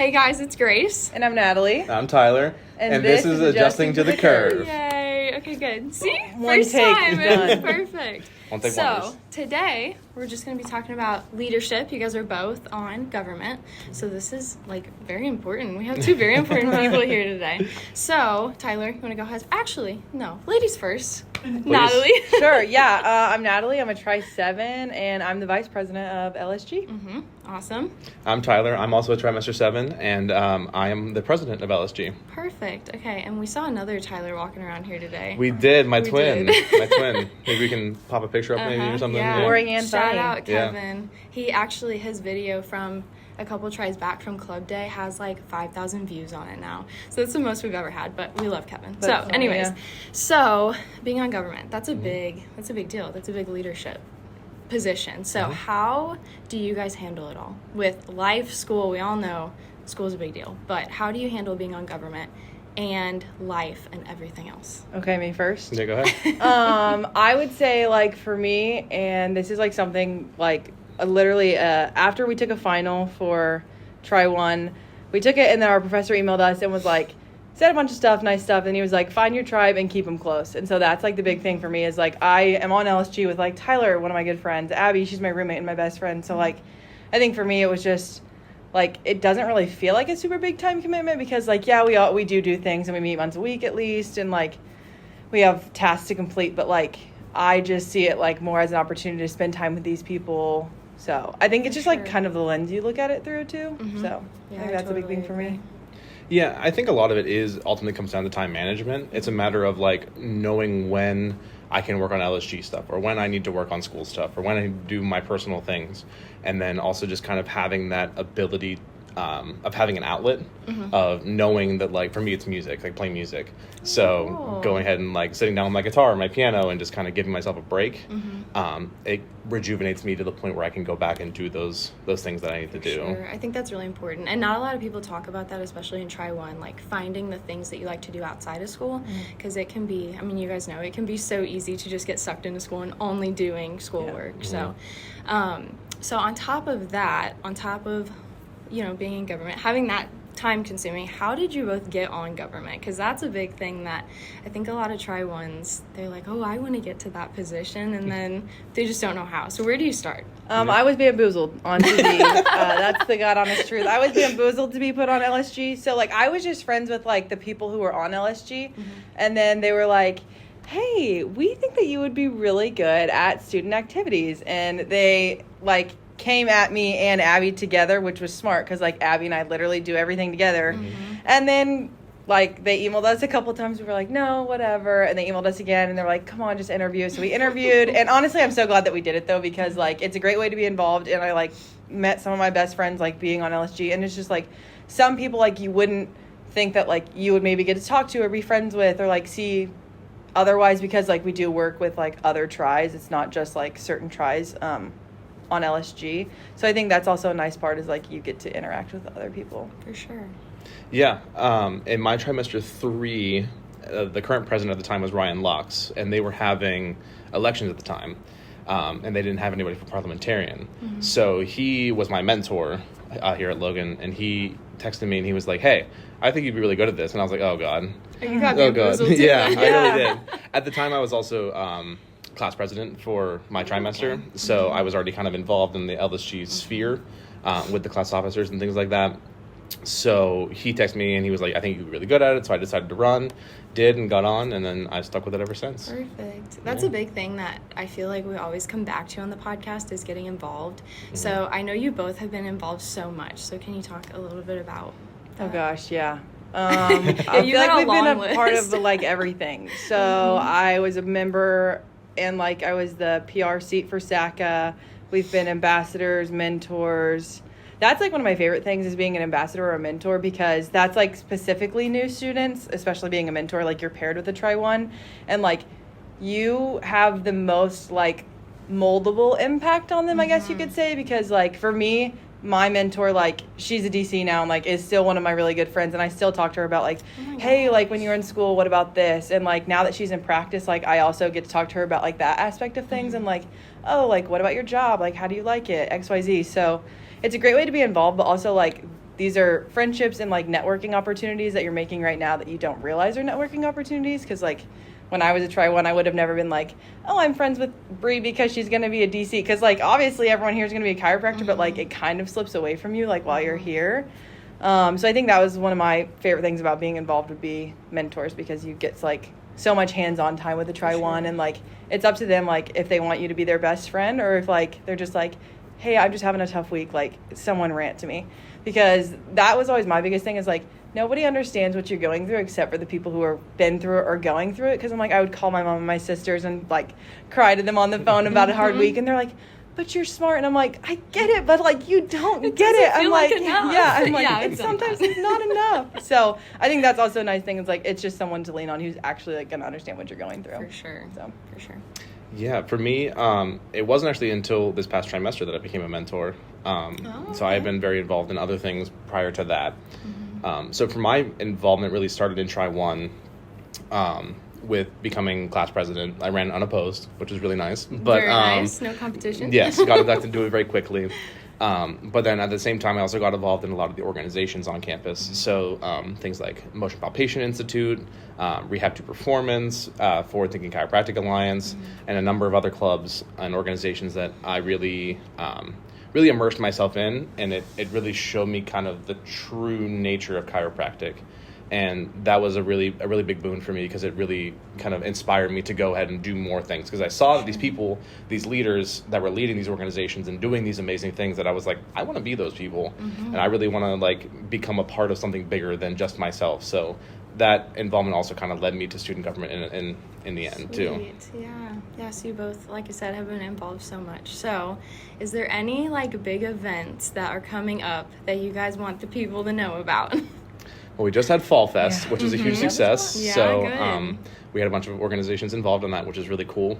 Hey guys, it's Grace. And I'm Natalie. I'm Tyler. And this is Adjusting to the Curve. Yay. Okay, good. See? One First take, time. done. It was perfect. One take So, wonders. today, we're just going to be talking about leadership. You guys are both on government. So, this is, very important. We have two very important people here today. So, Tyler, you want to go ahead? Actually, no. Ladies first. Natalie. Sure, yeah. I'm Natalie. I'm a Tri-7, and I'm the Vice President of LSG. Mm-hmm. Awesome. I'm Tyler. I'm also a Trimester 7, and I am the president of LSG. Perfect. Okay, and we saw another Tyler walking around here today. We did. My We twin. did. My twin. Maybe we can pop a picture up maybe or something. Yeah. Boring and Shout funny. out Yeah. Kevin. He actually, his video from a couple tries back from Club Day has 5,000 views on it now. So that's the most we've ever had, but we love Kevin. That's So funny, anyways, yeah. so being on government, that's a big deal. That's a big leadership position. So how do you guys handle it all? With life, school, we all know school is a big deal, but how do you handle being on government and life and everything else? Okay, me first. Yeah, go ahead. I would say, for me, and this is, something, literally, after we took a final for Tri-1, we took it, and then our professor emailed us and was said a bunch of stuff, nice stuff, and he was find your tribe and keep them close. And so that's, the big thing for me is, I am on LSG with, Tyler, one of my good friends, Abby, she's my roommate and my best friend, so, I think for me it was just, it doesn't really feel like a super big time commitment because, yeah, we do things, and we meet once a week at least, and, we have tasks to complete, but, I just see it, more as an opportunity to spend time with these people. So I think it's just, Sure. kind of the lens you look at it through, too. Mhm. So Yeah, I think that's a big totally thing for me. agree. Yeah, I think a lot of it is ultimately comes down to time management. It's a matter of knowing when I can work on LSG stuff or when I need to work on school stuff or when I do my personal things. And then also just kind of having that ability of having an outlet of knowing that for me it's music, playing music. So Cool. going ahead and sitting down with my guitar or my piano and just kind of giving myself a break, it rejuvenates me to the point where I can go back and do those things that I need to do. Sure. I think that's really important. And not a lot of people talk about that, especially in Tri-1, finding the things that you like to do outside of school. Because it can be, you guys know, it can be so easy to just get sucked into school and only doing schoolwork. Yeah. So on top of that, being in government, having that time consuming, how did you both get on government? Because that's a big thing that I think a lot of Tri-1s, they're I want to get to that position, and then they just don't know how. So where do you start? I was bamboozled on TV. That's the God honest truth. I was bamboozled to be put on LSG. So, I was just friends with, the people who were on LSG. And then they were hey, we think that you would be really good at student activities. And they, came at me and Abby together, which was smart because, Abby and I literally do everything together. And then, they emailed us a couple of times. We were no, whatever. And they emailed us again, and they were come on, just interview. So we interviewed. And honestly, I'm so glad that we did it, though, because, it's a great way to be involved. And I, met some of my best friends, being on LSG. And it's just, some people, you wouldn't think that, you would maybe get to talk to or be friends with or, see otherwise because, we do work with, other tries. It's not just, certain tries, on LSG. So I think that's also a nice part is you get to interact with other people. For sure. Yeah. In my trimester 3, the current president at the time was Ryan Lux, and they were having elections at the time, and they didn't have anybody for parliamentarian. So he was my mentor here at Logan, and he texted me and he was hey, I think you'd be really good at this. And I was oh God. You got Oh God. bamboozled too. Yeah, I really did. At the time I was also class president for my trimester, so I was already kind of involved in the LSG sphere with the class officers and things like that. So he texted me and he was I think you'd be really good at it, so I decided to run, did, and got on, and then I've stuck with it ever since. Perfect. That's a big thing that I feel we always come back to on the podcast is getting involved. So I know you both have been involved so much, so can you talk a little bit about that? Oh gosh, yeah. I you feel got a we've been long a part list. of the everything. So I was a member and I was the PR seat for SACA. We've been ambassadors, mentors. That's one of my favorite things is being an ambassador or a mentor because that's specifically new students, especially being a mentor, you're paired with a Tri-1 and you have the most moldable impact on them, I guess you could say, because for me, my mentor, she's a DC now and is still one of my really good friends, and I still talk to her about hey, when you were in school, what about this? And now that she's in practice, I also get to talk to her about that aspect of things and what about your job? How do you like it? XYZ. So it's a great way to be involved, but also these are friendships and like networking opportunities that you're making right now that you don't realize are networking opportunities. Because like when I was a Tri 1, I would have never been like, oh, I'm friends with Bree because she's going to be a DC. Because like obviously everyone here is going to be a chiropractor, but like it kind of slips away from you like while you're here. So I think that was one of my favorite things about being involved would be mentors, because you get like so much hands-on time with the Tri 1, and like it's up to them like if they want you to be their best friend, or if like they're just like, hey, I'm just having a tough week, like someone rant to me. Because that was always my biggest thing, is like nobody understands what you're going through except for the people who are been through it or going through it. Because I'm like, I would call my mom and my sisters and like cry to them on the phone about a hard week, and they're like, but you're smart. And I'm like, I get it, but like you don't get it. I'm like, yeah, I'm like, it's sometimes it's not enough. So I think that's also a nice thing. It's like it's just someone to lean on who's actually like gonna understand what you're going through. For sure. So for sure. Yeah, for me, it wasn't actually until this past trimester that I became a mentor. So I had been very involved in other things prior to that. So for my involvement really started in Tri 1 with becoming class president. I ran unopposed, which was really nice. But, very nice, no competition. Yes, got to do it very quickly. But then at the same time, I also got involved in a lot of the organizations on campus. So things like Motion Palpation Institute, Rehab to Performance, Forward Thinking Chiropractic Alliance, and a number of other clubs and organizations that I really really immersed myself in, and it really showed me kind of the true nature of chiropractic. And that was a really big boon for me, because it really kind of inspired me to go ahead and do more things. Because I saw these people, these leaders that were leading these organizations and doing these amazing things, that I was like, I want to be those people. And I really want to like become a part of something bigger than just myself. So that involvement also kind of led me to student government in the end too. Yeah, so you both, like I said, have been involved so much. So is there any like big events that are coming up that you guys want the people to know about? Well, we just had Fall Fest, which was a huge success. Yeah, so good. we had a bunch of organizations involved in that, which is really cool.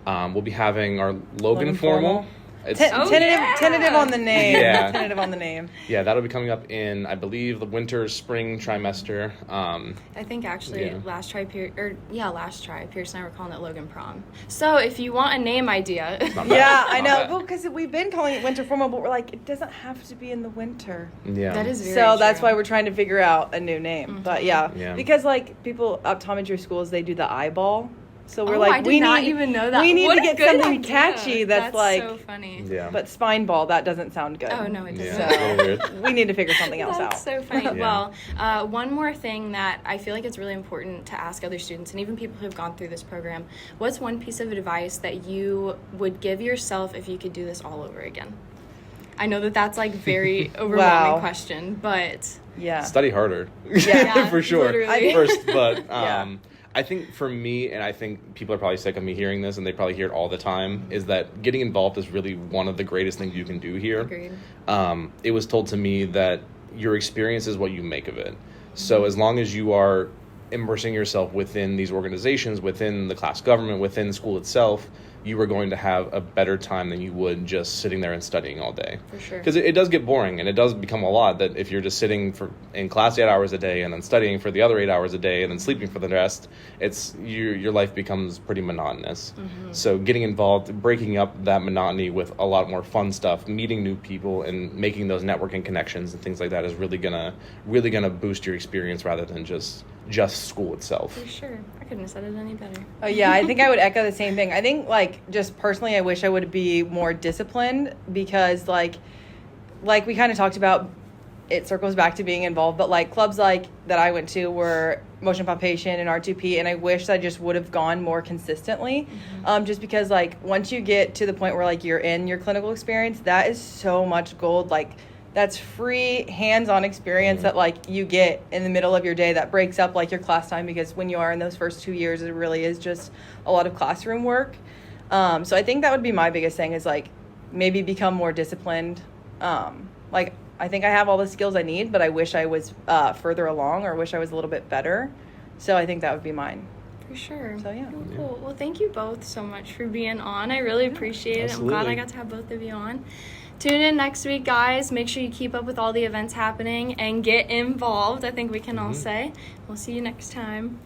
We'll be having our Logan Formal. It's tentative on the name. Yeah. Tentative on the name. Yeah, that'll be coming up in, I believe, the winter, spring trimester. I think actually last try, Pierce and I were calling it Logan Prom. So if you want a name idea. Yeah, I know. Well, because we've been calling it winter formal, but we're like, it doesn't have to be in the winter. Yeah. That is very So true. that's why we're trying to figure out a new name. But yeah, because like people optometry schools, they do the eyeball. So we're like, I did not even know that. We need What to a get good something idea. catchy that's like, so funny. Yeah. but spine ball, that doesn't sound good. Oh, no, it doesn't. Yeah, it's a little weird. We need to figure something else out. That's so funny. Yeah. Well, one more thing that I feel like it's really important to ask other students and even people who have gone through this program, what's one piece of advice that you would give yourself if you could do this all over again? I know that that's like very overwhelming question, but Yeah. Study harder. Yeah, for sure. literally. First, but Yeah. I think for me, and I think people are probably sick of me hearing this, and they probably hear it all the time, is that getting involved is really one of the greatest things you can do here. Agreed. It was told to me that your experience is what you make of it. So as long as you are immersing yourself within these organizations, within the class government, within school itself, you are going to have a better time than you would just sitting there and studying all day. For sure. Because it does get boring, and it does become a lot that if you're just sitting in class 8 hours a day and then studying for the other 8 hours a day and then sleeping for the rest, your life becomes pretty monotonous. So getting involved, breaking up that monotony with a lot more fun stuff, meeting new people and making those networking connections and things like that is really gonna boost your experience rather than just school itself. For sure. I couldn't have said it any better. Oh yeah, I think I would echo the same thing. I think like just personally, I wish I would be more disciplined, because like we kind of talked about, it circles back to being involved, but like clubs like that I went to were Motion Palpation and R2P, and I wish I just would have gone more consistently. Just because like once you get to the point where like you're in your clinical experience, that is so much gold. Like that's free hands-on experience that like you get in the middle of your day that breaks up like your class time, because when you are in those first 2 years, it really is just a lot of classroom work. So I think that would be my biggest thing, is like maybe become more disciplined. Like I think I have all the skills I need, but I wish I was further along, or wish I was a little bit better. So I think that would be mine. For sure. So, yeah. Cool. Well, thank you both so much for being on. I really appreciate it. I'm glad I got to have both of you on. Tune in next week, guys. Make sure you keep up with all the events happening and get involved, I think we can all say. We'll see you next time.